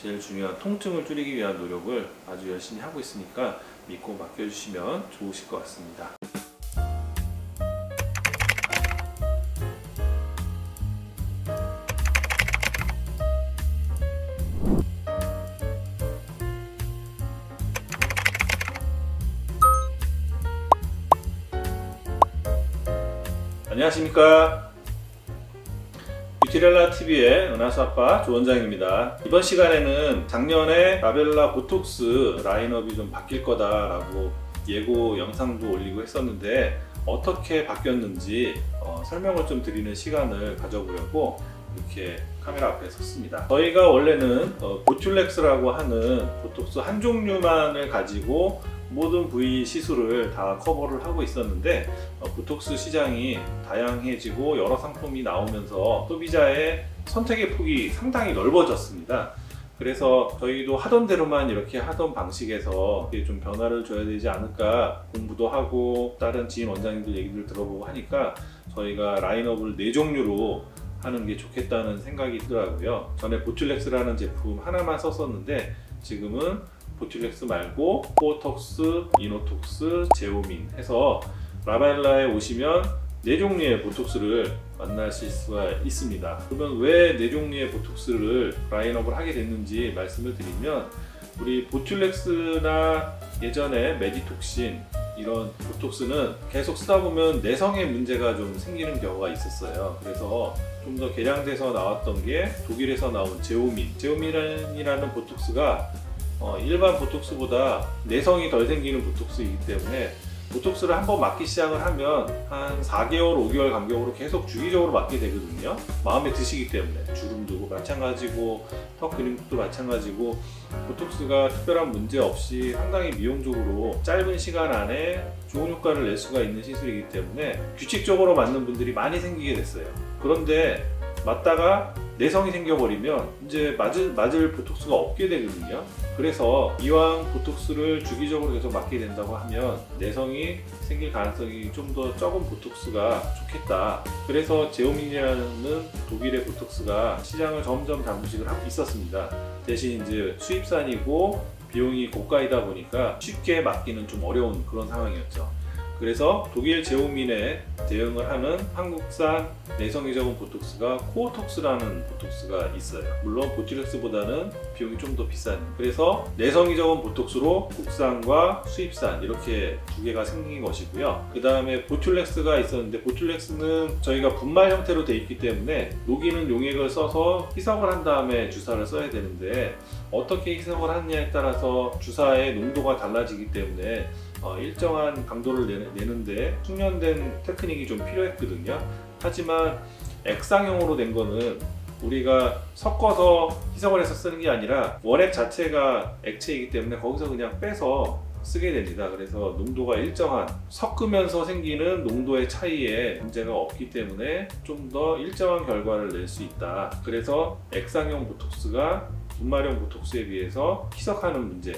제일 중요한 통증을 줄이기 위한 노력을 아주 열심히 하고 있으니까 믿고 맡겨주시면 좋으실 것 같습니다. 안녕하십니까. 뷰티렐라TV의 은하수아빠 조원장입니다. 이번 시간에는 작년에 라벨라 보톡스 라인업이 좀 바뀔 거다라고 예고 영상도 올리고 했었는데 어떻게 바뀌었는지 설명을 좀 드리는 시간을 가져보려고 이렇게 카메라 앞에 섰습니다. 저희가 원래는 보툴렉스라고 하는 보톡스 한 종류만을 가지고 모든 부위 시술을 다 커버를 하고 있었는데 보톡스 시장이 다양해지고 여러 상품이 나오면서 소비자의 선택의 폭이 상당히 넓어졌습니다. 그래서 저희도 하던 대로만 이렇게 하던 방식에서 좀 변화를 줘야 되지 않을까 공부도 하고 다른 지인 원장님들 얘기를 들어보고 하니까 저희가 라인업을 4종류로 하는 게 좋겠다는 생각이 들더라고요. 전에 보툴렉스라는 제품 하나만 썼었는데 지금은 보툴렉스 말고 코어톡스, 이노톡스, 제오민 해서 라벨라에 오시면 4종류의 보톡스를 만나실 수가 있습니다. 그러면 왜 4종류의 보톡스를 라인업을 하게 됐는지 말씀을 드리면 우리 보툴렉스나 예전에 메디톡신 이런 보톡스는 계속 쓰다 보면 내성에 문제가 좀 생기는 경우가 있었어요. 그래서 좀 더 개량돼서 나왔던 게 독일에서 나온 제오민이라는 보톡스가 일반 보톡스보다 내성이 덜 생기는 보톡스이기 때문에 보톡스를 한번 맞기 시작을 하면 한 4개월, 5개월 간격으로 계속 주기적으로 맞게 되거든요. 마음에 드시기 때문에 주름도 마찬가지고 턱 근육도 마찬가지고 보톡스가 특별한 문제 없이 상당히 미용적으로 짧은 시간 안에 좋은 효과를 낼 수가 있는 시술이기 때문에 규칙적으로 맞는 분들이 많이 생기게 됐어요. 그런데 맞다가 내성이 생겨버리면 이제 맞을 보톡스가 없게 되거든요. 그래서 이왕 보톡스를 주기적으로 계속 맞게 된다고 하면 내성이 생길 가능성이 좀 더 적은 보톡스가 좋겠다. 그래서 제오민이라는 독일의 보톡스가 시장을 점점 잠식을 하고 있었습니다. 대신 이제 수입산이고 비용이 고가이다 보니까 쉽게 맞기는 좀 어려운 그런 상황이었죠. 그래서 독일 제오민에 대응을 하는 한국산 내성이 적은 보톡스가 코어톡스라는 보톡스가 있어요. 물론 보툴렉스보다는 비용이 좀 더 비싼. 그래서 내성이 적은 보톡스로 국산과 수입산 이렇게 두 개가 생긴 것이고요. 그 다음에 보툴렉스가 있었는데 보툴렉스는 저희가 분말 형태로 되어 있기 때문에 녹이는 용액을 써서 희석을 한 다음에 주사를 써야 되는데 어떻게 희석을 하느냐에 따라서 주사의 농도가 달라지기 때문에 일정한 강도를 내는데 숙련된 테크닉이 좀 필요했거든요. 하지만 액상형으로 된 거는 우리가 섞어서 희석을 해서 쓰는 게 아니라 원액 자체가 액체이기 때문에 거기서 그냥 빼서 쓰게 됩니다. 그래서 농도가 일정한 섞으면서 생기는 농도의 차이에 문제가 없기 때문에 좀 더 일정한 결과를 낼 수 있다. 그래서 액상형 보톡스가 분말형 보톡스에 비해서 희석하는 문제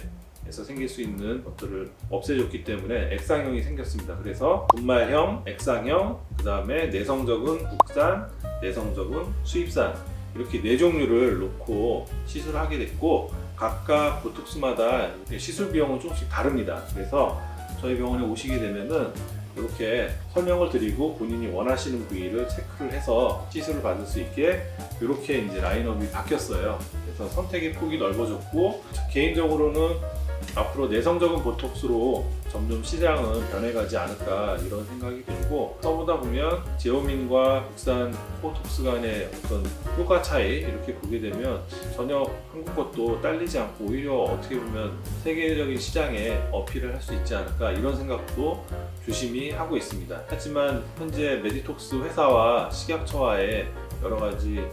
에서 생길 수 있는 것들을 없애줬기 때문에 액상형이 생겼습니다. 그래서 분말형, 액상형, 그 다음에 내성적은 국산, 내성적은 수입산 이렇게 4종류를 놓고 시술하게 됐고 각각 보톡스마다 시술 비용은 조금씩 다릅니다. 그래서 저희 병원에 오시게 되면은 이렇게 설명을 드리고 본인이 원하시는 부위를 체크를 해서 시술을 받을 수 있게 이렇게 이제 라인업이 바뀌었어요. 그래서 선택의 폭이 넓어졌고 개인적으로는 앞으로 내성적인 보톡스로 점점 시장은 변해가지 않을까 이런 생각이 들고 써보다 보면 제오민과 국산 코어톡스 간의 어떤 효과 차이 이렇게 보게 되면 전혀 한국 것도 딸리지 않고 오히려 어떻게 보면 세계적인 시장에 어필을 할 수 있지 않을까 이런 생각도 조심히 하고 있습니다. 하지만 현재 메디톡스 회사와 식약처와의 여러가지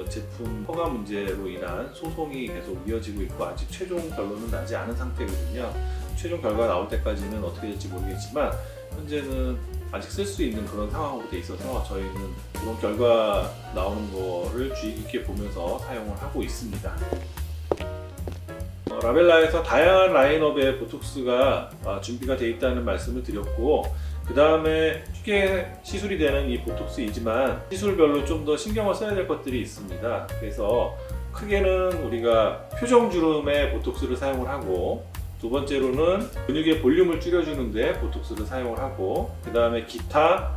제품 허가 문제로 인한 소송이 계속 이어지고 있고 아직 최종 결론은 나지 않은 상태거든요. 최종 결과가 나올 때까지는 어떻게 될지 모르겠지만 현재는 아직 쓸 수 있는 그런 상황으로 돼 있어서 저희는 그런 결과 나오는 거를 주의 깊게 보면서 사용을 하고 있습니다. 라벨라에서 다양한 라인업의 보톡스가 준비가 되어 있다는 말씀을 드렸고 그 다음에 쉽게 시술이 되는 이 보톡스이지만 시술별로 좀 더 신경을 써야 될 것들이 있습니다. 그래서 크게는 우리가 표정주름에 보톡스를 사용을 하고, 두 번째로는 근육의 볼륨을 줄여주는데 보톡스를 사용을 하고, 그 다음에 기타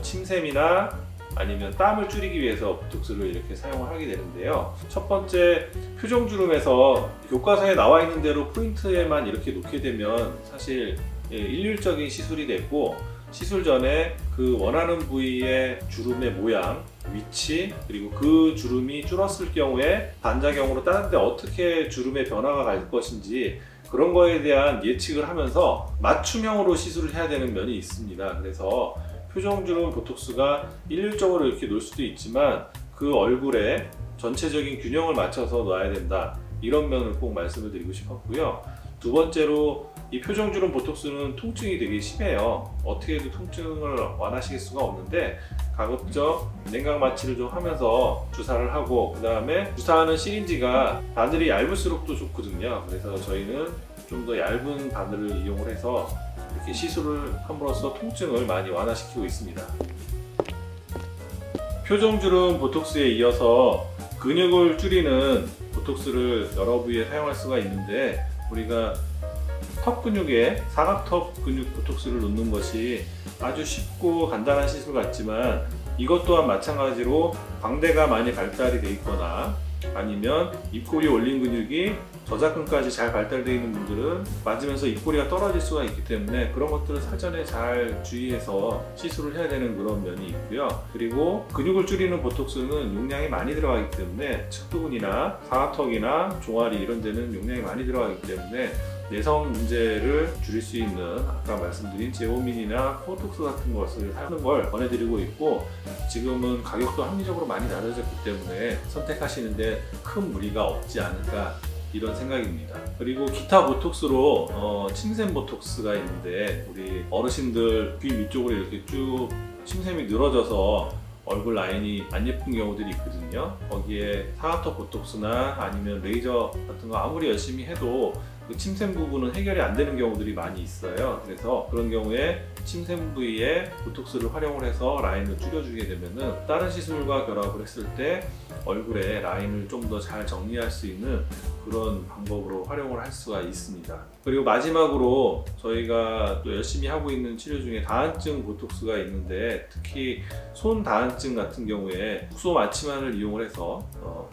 침샘이나 아니면 땀을 줄이기 위해서 보톡스를 이렇게 사용을 하게 되는데요. 첫 번째, 표정주름에서 교과서에 나와 있는 대로 포인트에만 이렇게 놓게 되면 사실 일률적인 시술이 됐고, 시술 전에 그 원하는 부위의 주름의 모양, 위치, 그리고 그 주름이 줄었을 경우에 반작용으로 다른 데 어떻게 주름의 변화가 갈 것인지 그런 거에 대한 예측을 하면서 맞춤형으로 시술을 해야 되는 면이 있습니다. 그래서 표정주름 보톡스가 일률적으로 이렇게 놓을 수도 있지만 그 얼굴에 전체적인 균형을 맞춰서 놔야 된다, 이런 면을 꼭 말씀을 드리고 싶었고요. 두 번째로, 이 표정주름 보톡스는 통증이 되게 심해요. 어떻게 해도 통증을 완화시킬 수가 없는데 가급적 냉각 마취를 좀 하면서 주사를 하고, 그 다음에 주사하는 시린지가 바늘이 얇을수록 또 좋거든요. 그래서 저희는 좀 더 얇은 바늘을 이용을 해서 이렇게 시술을 함으로써 통증을 많이 완화시키고 있습니다. 표정주름 보톡스에 이어서 근육을 줄이는 보톡스를 여러 부위에 사용할 수가 있는데, 우리가 턱 근육에 사각턱 근육 보톡스를 놓는 것이 아주 쉽고 간단한 시술 같지만, 이것 또한 마찬가지로 광대가 많이 발달이 되어 있거나 아니면 입꼬리 올린 근육이 저작근까지 잘 발달되어 있는 분들은 맞으면서 입꼬리가 떨어질 수가 있기 때문에 그런 것들을 사전에 잘 주의해서 시술을 해야 되는 그런 면이 있고요. 그리고 근육을 줄이는 보톡스는 용량이 많이 들어가기 때문에 측부근이나 사각턱이나 종아리 이런 데는 용량이 많이 들어가기 때문에 내성 문제를 줄일 수 있는 아까 말씀드린 제오민이나 포톡스 같은 것을 사는 걸 권해드리고 있고, 지금은 가격도 합리적으로 많이 낮아졌기 때문에 선택하시는데 큰 무리가 없지 않을까, 이런 생각입니다. 그리고 기타 보톡스로 침샘 보톡스가 있는데, 우리 어르신들 귀 위쪽으로 이렇게 쭉 침샘이 늘어져서 얼굴 라인이 안 예쁜 경우들이 있거든요. 거기에 사각턱 보톡스나 아니면 레이저 같은 거 아무리 열심히 해도 그 침샘 부분은 해결이 안 되는 경우들이 많이 있어요. 그래서 그런 경우에 침샘 부위에 보톡스를 활용을 해서 라인을 줄여주게 되면은 다른 시술과 결합을 했을 때 얼굴에 라인을 좀 더 잘 정리할 수 있는 그런 방법으로 활용을 할 수가 있습니다. 그리고 마지막으로 저희가 또 열심히 하고 있는 치료 중에 다한증 보톡스가 있는데, 특히 손 다한증 같은 경우에 국소 마취만을 이용을 해서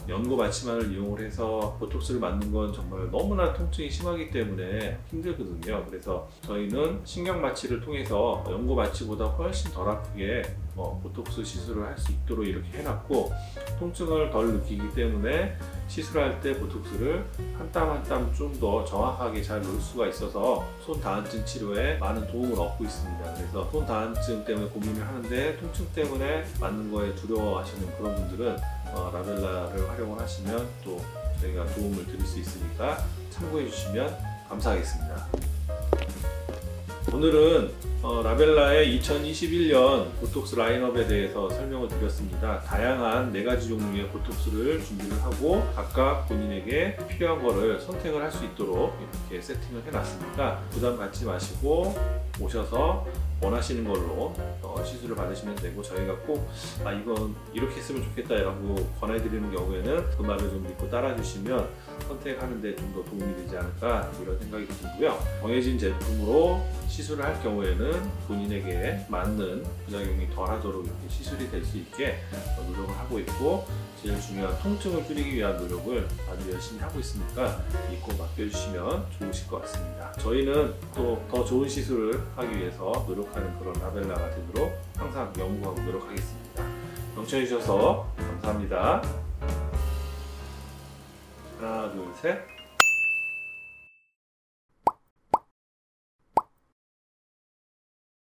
연고 마취만을 이용을 해서 보톡스를 맞는 건 정말 너무나 통증이 심하기 때문에 힘들거든요. 그래서 저희는 신경 마취를 통해서 연고 마취보다 훨씬 덜 아프게 보톡스 시술을 할 수 있도록 이렇게 해놨고, 통증을 덜 느끼기 때문에 시술할 때 보톡스를 한 땀 한 땀 좀 더 정확하게 잘 놓을 수가 있어서 손 다한증 치료에 많은 도움을 얻고 있습니다. 그래서 손 다한증 때문에 고민을 하는데 통증 때문에 맞는 거에 두려워하시는 그런 분들은 라벨라를 활용을 하시면 또 저희가 도움을 드릴 수 있으니까 참고해 주시면 감사하겠습니다. 오늘은 라벨라의 2021년 보톡스 라인업에 대해서 설명을 드렸습니다. 다양한 4가지 종류의 보톡스를 준비를 하고 각각 본인에게 필요한 거를 선택을 할 수 있도록 이렇게 세팅을 해놨으니까 부담 갖지 마시고 오셔서 원하시는 걸로 시술을 받으시면 되고, 저희가 꼭 이건 이렇게 했으면 좋겠다 라고 권해드리는 경우에는 그 말을 좀 믿고 따라주시면 선택하는 데 좀 더 도움이 되지 않을까, 이런 생각이 들고요. 정해진 제품으로 시술을 할 경우에는 본인에게 맞는 부작용이 덜하도록 이렇게 시술이 될 수 있게 노력을 하고 있고, 제일 중요한 통증을 줄이기 위한 노력을 아주 열심히 하고 있으니까 믿고 맡겨주시면 좋으실 것 같습니다. 저희는 또 더 좋은 시술을 하기 위해서 노력하는 그런 라벨라가 되도록 항상 연구하고 노력하겠습니다. 경청해 주셔서 감사합니다. 하나, 둘, 셋.